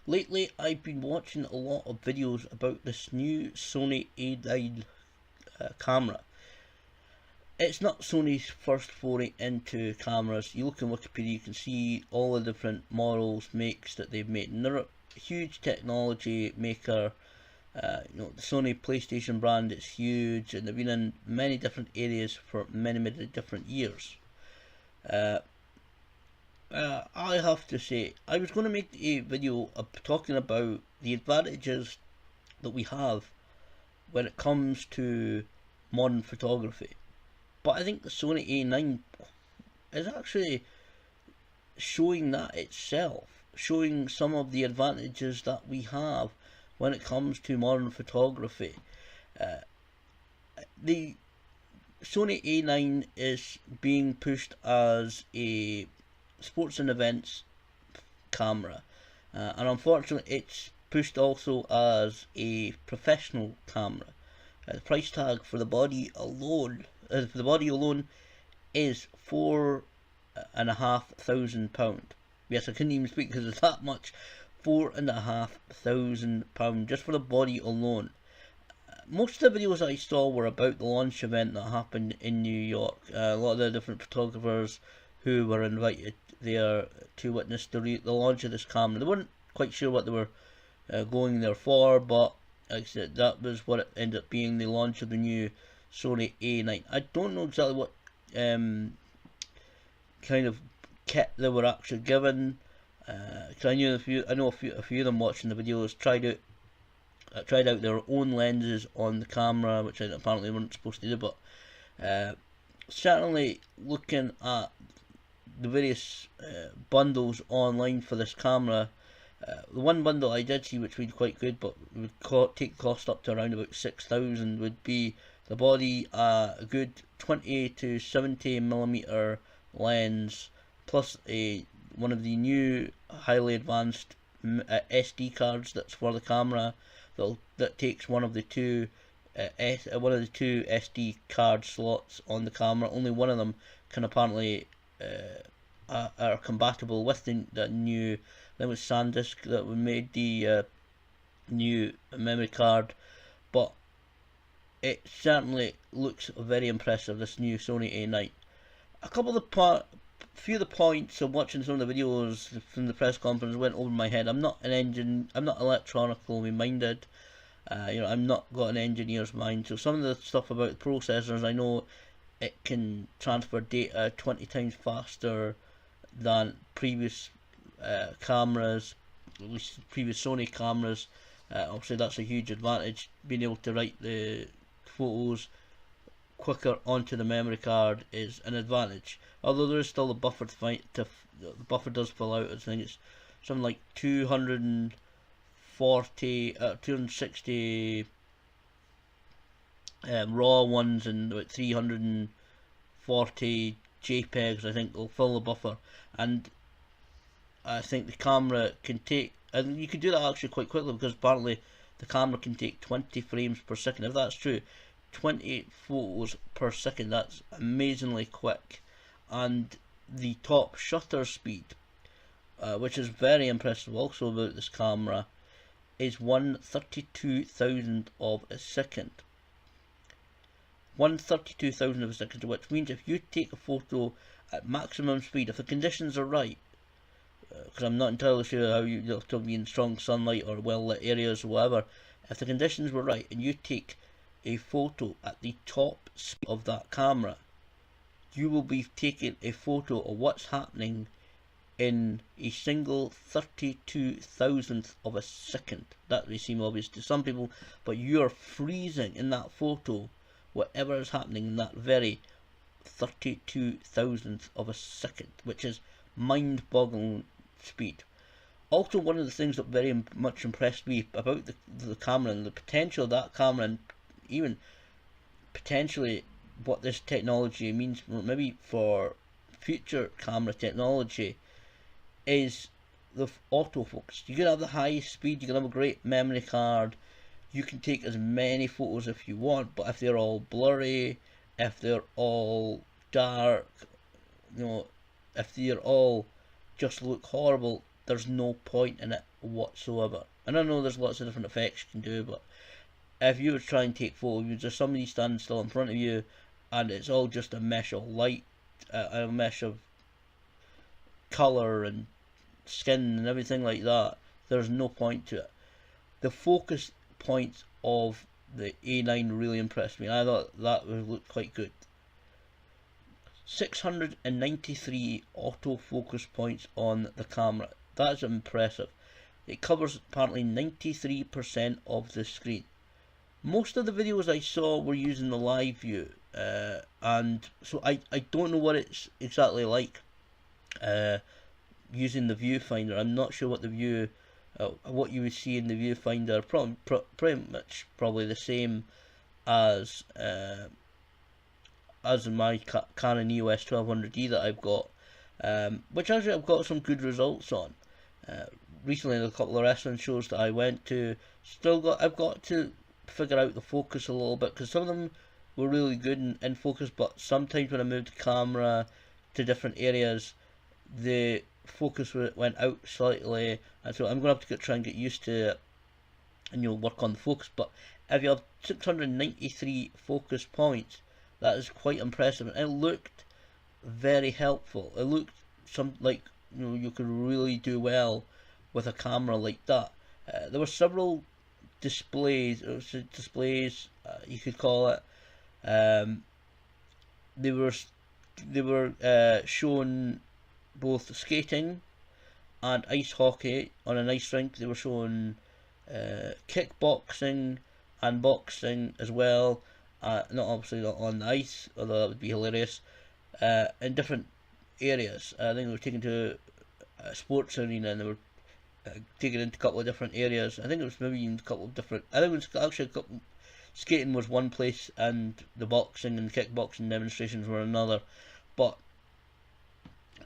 Lately, I've been watching a lot of videos about this new Sony A9 camera. It's not Sony's first foray into cameras. You look in Wikipedia, you can see all the different models, makes that they've made, and they're a huge technology maker. The Sony PlayStation brand is huge, and they've been in many different areas for many different years. Uh, I have to say, I was going to make a video talking about the advantages that we have when it comes to modern photography. But I think the Sony A9 is actually showing that itself, showing some of the advantages that we have when it comes to modern photography. Uh, the Sony A9 is being pushed as a sports and events camera, and unfortunately, it's pushed also as a professional camera. The price tag for the body alone, is £4,500. Yes, I couldn't even speak because it's that much. £4,500 just for the body alone. Most of the videos I saw were about the launch event that happened in New York. A lot of the different photographers who were invited there to witness the launch of this camera. They weren't quite sure what they were going there for, but like I said, that was what it ended up being, the launch of the new Sony A9. I don't know exactly what kind of kit they were actually given. Cause I know a few of them watching the videos tried out their own lenses on the camera, which apparently weren't supposed to do. But certainly looking at the various bundles online for this camera, the one bundle I did see which would be quite good, but would take cost up to around about 6,000, would be the body, a good 20 to 70mm lens, plus one of the new highly advanced SD cards that's for the camera that takes one of the two SD card slots on the camera. Only one of them can apparently are compatible with the new. There was SanDisk that made the new memory card, but it certainly looks very impressive. This new Sony A9. A couple of few of the points of watching some of the videos from the press conference went over my head. I'm not electronically minded. I'm not got an engineer's mind. So some of the stuff about the processors, I know it can transfer data 20 times faster than previous cameras, at least previous Sony cameras. Obviously, that's a huge advantage. Being able to write the photos quicker onto the memory card is an advantage. Although there is still a buffer the buffer does fill out. I think it's something like 260 raw ones and about 340 JPEGs. I think will fill the buffer, and I think the camera can take, and you can do that actually quite quickly because apparently the camera can take 20 frames per second. If that's true, 20 photos per second, that's amazingly quick. And the top shutter speed, which is very impressive also about this camera, is 1/32,000th of a second. 1/32,000th of a second, which means if you take a photo at maximum speed, if the conditions are right, because I'm not entirely sure how you have to be in strong sunlight or well lit areas or whatever, if the conditions were right and you take a photo at the top speed of that camera, you will be taking a photo of what's happening in a single 32,000th of a second. That may seem obvious to some people, but you are freezing in that photo whatever is happening in that very 32,000th of a second, which is mind-boggling speed. Also, one of the things that very much impressed me about the camera and the potential of that camera, and even potentially what this technology means maybe for future camera technology, is the autofocus. You can have the highest speed, you can have a great memory card, you can take as many photos if you want, but if they're all blurry, if they're all dark, if they're all just look horrible, there's no point in it whatsoever. And I know there's lots of different effects you can do, but if you were to try and take photos, there's somebody standing still in front of you, and it's all just a mesh of light, a mesh of colour and skin and everything like that. There's no point to it. The focus points of the A9 really impressed me. I thought that would look quite good. 693 autofocus points on the camera. That's impressive. It covers apparently 93% of the screen. Most of the videos I saw were using the live view, and so I don't know what it's exactly like using the viewfinder. I'm not sure what the view, what you would see in the viewfinder. Pretty much probably the same as in my Canon EOS 1200D that I've got, which actually I've got some good results on. Recently, in a couple of wrestling shows that I went to, I've got to figure out the focus a little bit, because some of them were really good in focus, but sometimes when I moved the camera to different areas, the focus went out slightly, and so I'm going to have to try and get used to it, and you'll work on the focus. But if you have 693 focus points, that is quite impressive, and it looked very helpful. It looked like you could really do well with a camera like that. There were several displays, you could call it. They were showing both skating and ice hockey on an ice rink. They were showing kickboxing and boxing as well. Obviously not on the ice, although that would be hilarious. In different areas. I think they were taken to a sports arena, and they were taken into a couple of different areas. I think it was maybe even a couple of different. I think it was actually a couple. Skating was one place, and the boxing and kickboxing demonstrations were another. But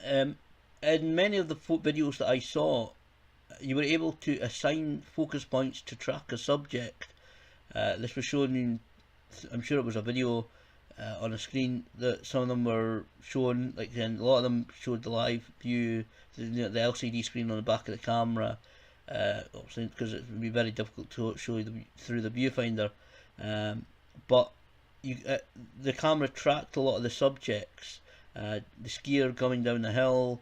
in many of the videos that I saw, you were able to assign focus points to track a subject. This was shown in, I'm sure it was a video on a screen that some of them were shown, like a lot of them showed the live view, the LCD screen on the back of the camera, obviously because it would be very difficult to show you through the viewfinder, but the camera tracked a lot of the subjects, the skier coming down the hill,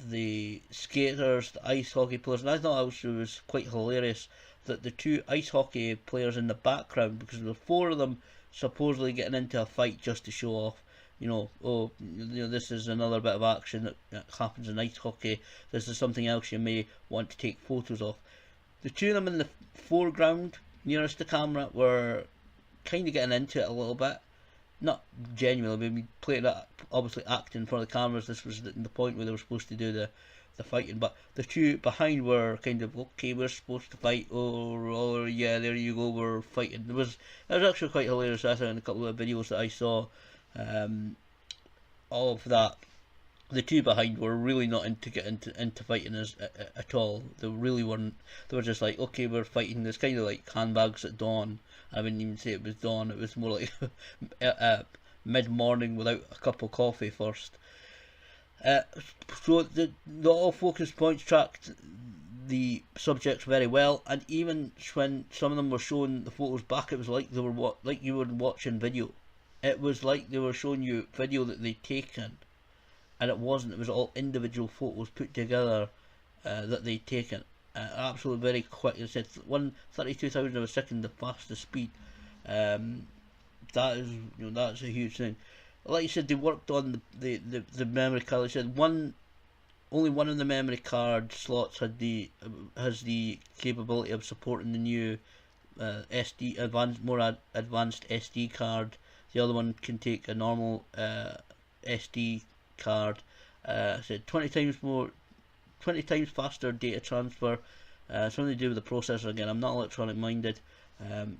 the skaters, the ice hockey players, and I thought it was quite hilarious that the two ice hockey players in the background, because there were four of them supposedly getting into a fight just to show off, this is another bit of action that happens in ice hockey, this is something else you may want to take photos of. The two of them in the foreground nearest the camera were kind of getting into it a little bit, not genuinely, maybe playing that, obviously acting for the cameras. This was the point where they were supposed to do the fighting, but the two behind were kind of, okay, we're supposed to fight, oh yeah, there you go, we're fighting. It was actually quite hilarious. I thought in a couple of videos that I saw of that, the two behind were really not into getting into fighting at all. They really weren't. They were just like, okay, we're fighting. It's kind of like handbags at dawn. I wouldn't even say it was dawn. It was more like mid-morning without a cup of coffee first. So the autofocus points tracked the subjects very well, and even when some of them were showing the photos back, it was like they were like you were watching video. It was like they were showing you video that they'd taken, and it wasn't. It was all individual photos put together that they'd taken. Absolutely very quick. It said 132,000 of a second, the fastest speed. That is, that's a huge thing. Like you said, they worked on the memory card. They said only one of the memory card slots has the capability of supporting the new more advanced SD card. The other one can take a normal SD card. Said 20 times faster data transfer. Something to do with the processor again. I'm not electronic minded,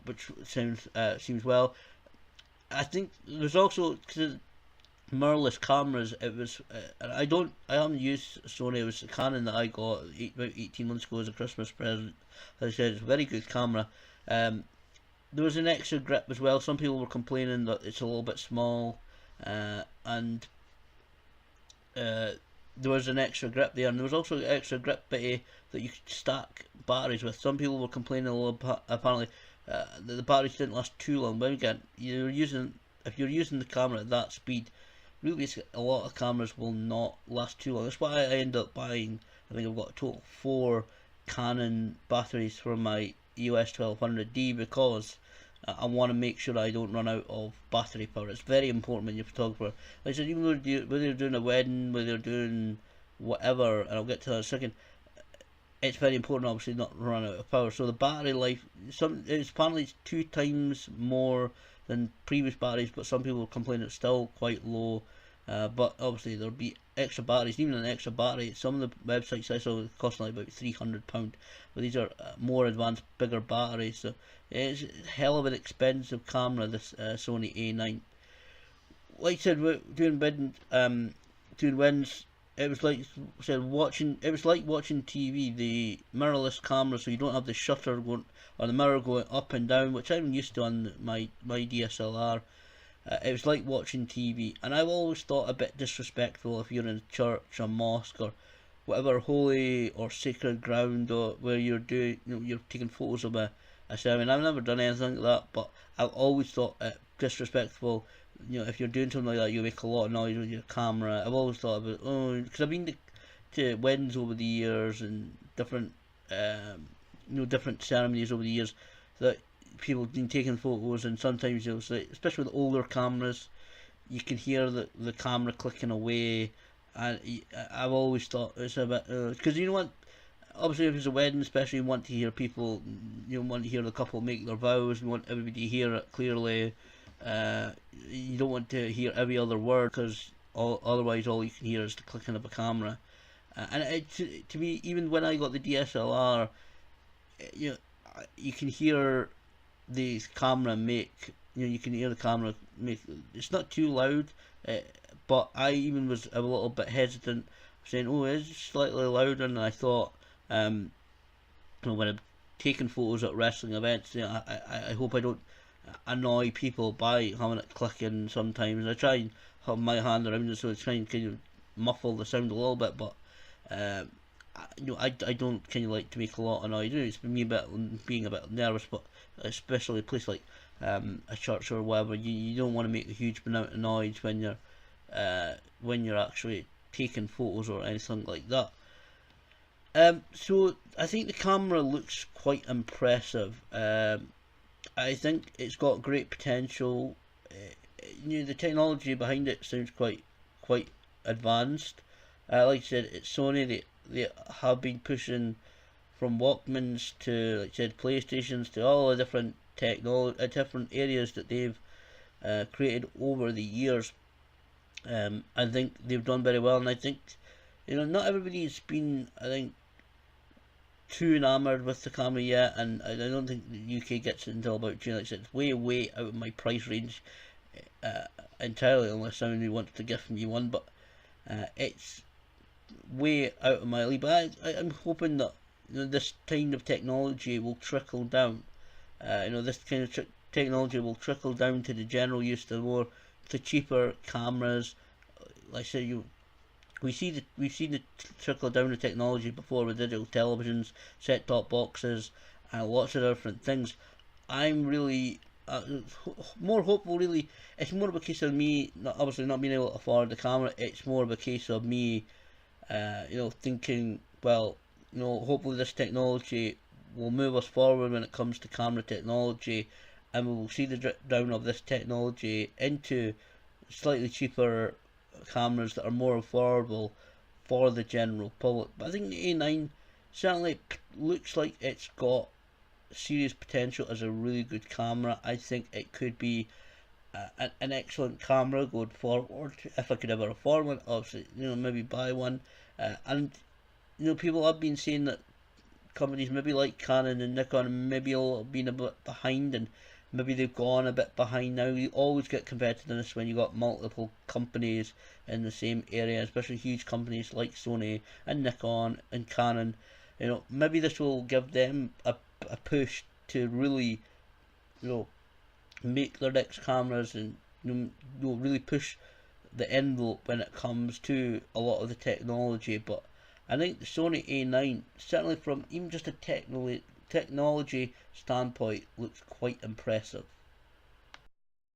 which seems well. I think there's also mirrorless cameras. It was I haven't used Sony. It was a Canon that I got about 18 months ago as a Christmas present. As I said, it's a very good camera. There was an extra grip as well. Some people were complaining that it's a little bit small, and there was an extra grip there, and there was also an extra grip that you could stack batteries with. Some people were complaining a little, apparently that the batteries didn't last too long. But again, if you're using the camera at that speed, really a lot of cameras will not last too long. That's why I end up buying, I think I've got a total of 4 Canon batteries for my EOS 1200D, because I want to make sure I don't run out of battery power. It's very important when you're a photographer. Like I said, even whether you're doing a wedding, whether you're doing whatever, and I'll get to that in a second, it's very important obviously not to run out of power. So the battery life, it's apparently 2 times more than previous batteries, but some people complain it's still quite low. But obviously there'll be extra batteries. Even an extra battery, some of the websites I saw cost like about £300, but these are more advanced, bigger batteries. So it's a hell of an expensive camera, this Sony A9. Like I said, doing wins. It was like watching. It was like watching TV. The mirrorless camera, so you don't have the shutter going or the mirror going up and down, which I'm used to on my DSLR. It was like watching TV, and I've always thought a bit disrespectful if you're in a church or mosque or whatever holy or sacred ground, or where you're doing, you're taking photos of a ceremony. I've never done anything like that, but I've always thought it disrespectful. If you're doing something like that, you make a lot of noise with your camera. I've always thought about, because I've been to weddings over the years and different, different ceremonies over the years that people have been taking photos, and sometimes you'll say, especially with older cameras, you can hear the camera clicking away, and I've always thought it's a bit, because you know what, obviously if it's a wedding especially, you want to hear people, you want to hear the couple make their vows, you want everybody to hear it clearly. You don't want to hear every other word, because otherwise all you can hear is the clicking of a camera. And to me, even when I got the DSLR, you can hear the camera make, you can hear the camera make, it's not too loud, but I even was a little bit hesitant, saying, oh, it's slightly louder, and I thought, when I'm taking photos at wrestling events, I hope I don't annoy people by having it clicking. Sometimes I try and have my hand around it, so it's trying to kind of muffle the sound a little bit, but I don't kind of like to make a lot of noise. It's me being a bit nervous, but especially a place like a church or whatever, you don't want to make a huge amount of noise when you're actually taking photos or anything like that. So I think the camera looks quite impressive. I think it's got great potential. The technology behind it sounds quite advanced. Like I said, it's Sony. They have been pushing from Walkmans to, like I said, PlayStations, to all the different different areas that they've created over the years. I think they've done very well, and I think not everybody's been, I think, too enamoured with the camera yet, and I don't think the UK gets it until about June. Like I said, it's way out of my price range entirely, unless somebody wants to gift me one, but it's way out of my league. But I'm hoping that this kind of technology will trickle down. This kind of technology will trickle down to the general use, to cheaper cameras. Like I said, we've seen the trickle down of technology before with digital televisions, set-top boxes, and lots of different things. I'm really more hopeful. Really, it's more of a case of me obviously not being able to afford the camera. It's more of a case of me, thinking, well, hopefully this technology will move us forward when it comes to camera technology, and we will see the drip down of this technology into slightly cheaper cameras that are more affordable for the general public. But I think the A9 certainly looks like it's got serious potential as a really good camera. I think it could be an excellent camera going forward. If I could ever afford one, obviously, maybe buy one. And people have been saying that companies maybe like Canon and Nikon maybe all been a bit behind, and maybe they've gone a bit behind now. You always get competitiveness when you got multiple companies in the same area, especially huge companies like Sony and Nikon and Canon. Maybe this will give them a push to really, make their next cameras, and really push the envelope when it comes to a lot of the technology, but I think the Sony A9, certainly from even just a technology standpoint, looks quite impressive.